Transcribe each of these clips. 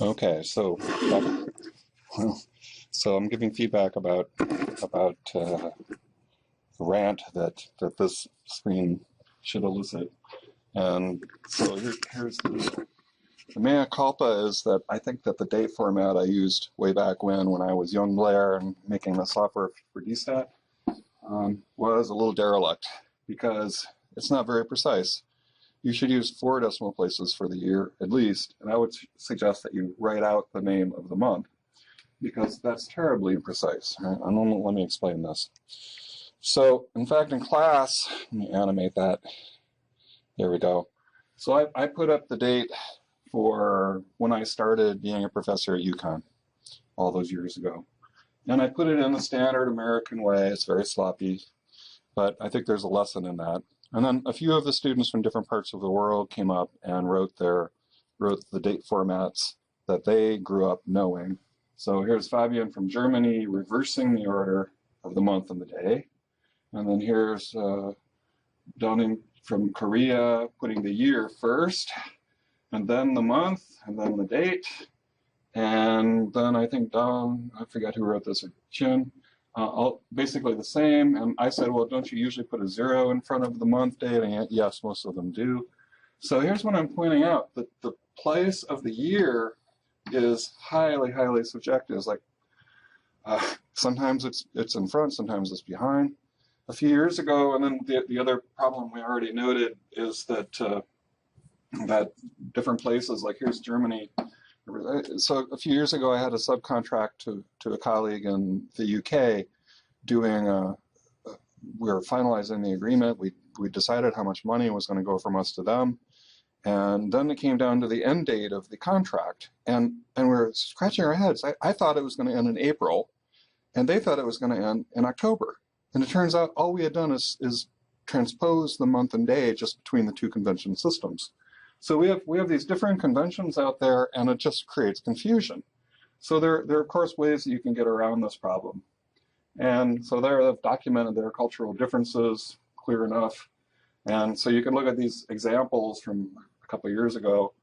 Okay, well, so I'm giving feedback about the rant that this screen should elicit, and so here's the deal. The mea culpa is that I think that the date format I used way back when I was young Blair and making the software for DStat was a little derelict because it's not very precise. You should use 4 decimal places for the year at least, and I would suggest that you write out the name of the month because that's terribly imprecise. Right? Let me explain this. So, in fact, in class, let me animate that. There we go. So I put up the date for when I started being a professor at UConn all those years ago. And I put it in the standard American way. It's very sloppy, but I think there's a lesson in that. And then a few of the students from different parts of the world came up and wrote the date formats that they grew up knowing. So here's Fabian from Germany reversing the order of the month and the day. And then here's Donning from Korea putting the year first, and then the month, and then the date. And then I think Don, I forgot who wrote this, or Chin, basically the same. And I said, well, don't you usually put a 0 in front of the month date? And yes, most of them do. So here's what I'm pointing out, that the place of the year is highly, highly subjective. It's like sometimes it's in front, sometimes it's behind. A few years ago, and then the other problem we already noted is that that different places, like here's Germany. So a few years ago, I had a subcontract to a colleague in the UK doing we were finalizing the agreement. We decided how much money was going to go from us to them. And then it came down to the end date of the contract. And we were scratching our heads. I thought it was going to end in April, and they thought it was going to end in October. And it turns out all we had done is transpose the month and day just between the two convention systems. So we have these different conventions out there, and it just creates confusion. So there are, of course, ways that you can get around this problem. And so they've documented their cultural differences clear enough. And so you can look at these examples from a couple of years ago.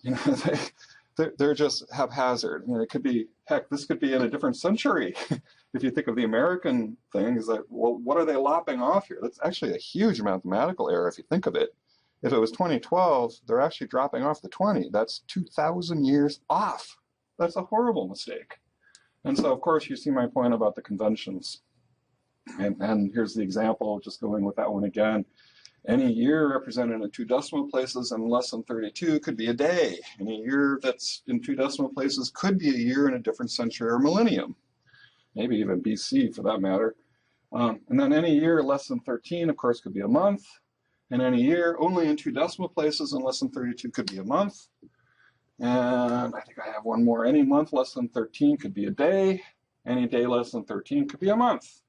You know, they're just haphazard. You know, it could be, heck, this could be in a different century. If you think of the American thing, is that, well, what are they lopping off here? That's actually a huge mathematical error if you think of it. If it was 2012, they're actually dropping off the 20. That's 2,000 years off. That's a horrible mistake. And so, of course, you see my point about the conventions. And here's the example, just going with that one again. Any year represented in 2 decimal places and less than 32 could be a day. Any year that's in 2 decimal places could be a year in a different century or millennium, maybe even BC for that matter. And then any year less than 13, of course, could be a month. And any year only in 2 decimal places and less than 32 could be a month. And I think I have one more. Any month less than 13 could be a day. Any day less than 13 could be a month.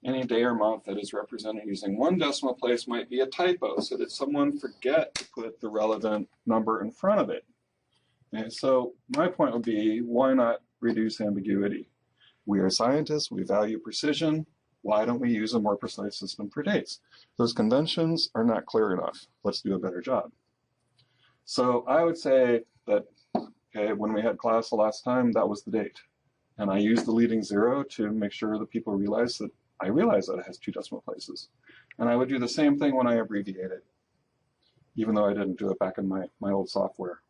Any day or month that is represented using 1 decimal place might be a typo. So did someone forget to put the relevant number in front of it? And so my point would be, why not reduce ambiguity? We are scientists. We value precision. Why don't we use a more precise system for dates? Those conventions are not clear enough. Let's do a better job. So I would say that, okay, when we had class the last time, that was the date. And I used the leading 0 to make sure that people realize that I realize that it has 2 decimal places. And I would do the same thing when I abbreviate it, even though I didn't do it back in my old software.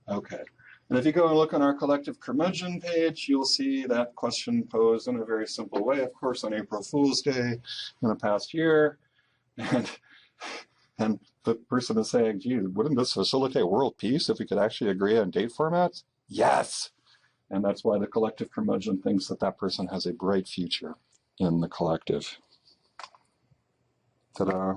Okay. And if you go and look on our collective curmudgeon page, you'll see that question posed in a very simple way, of course, on April Fool's Day in the past year. And the person is saying, gee, wouldn't this facilitate world peace if we could actually agree on date formats? Yes! And that's why the collective curmudgeon thinks that that person has a bright future in the collective. Ta-da.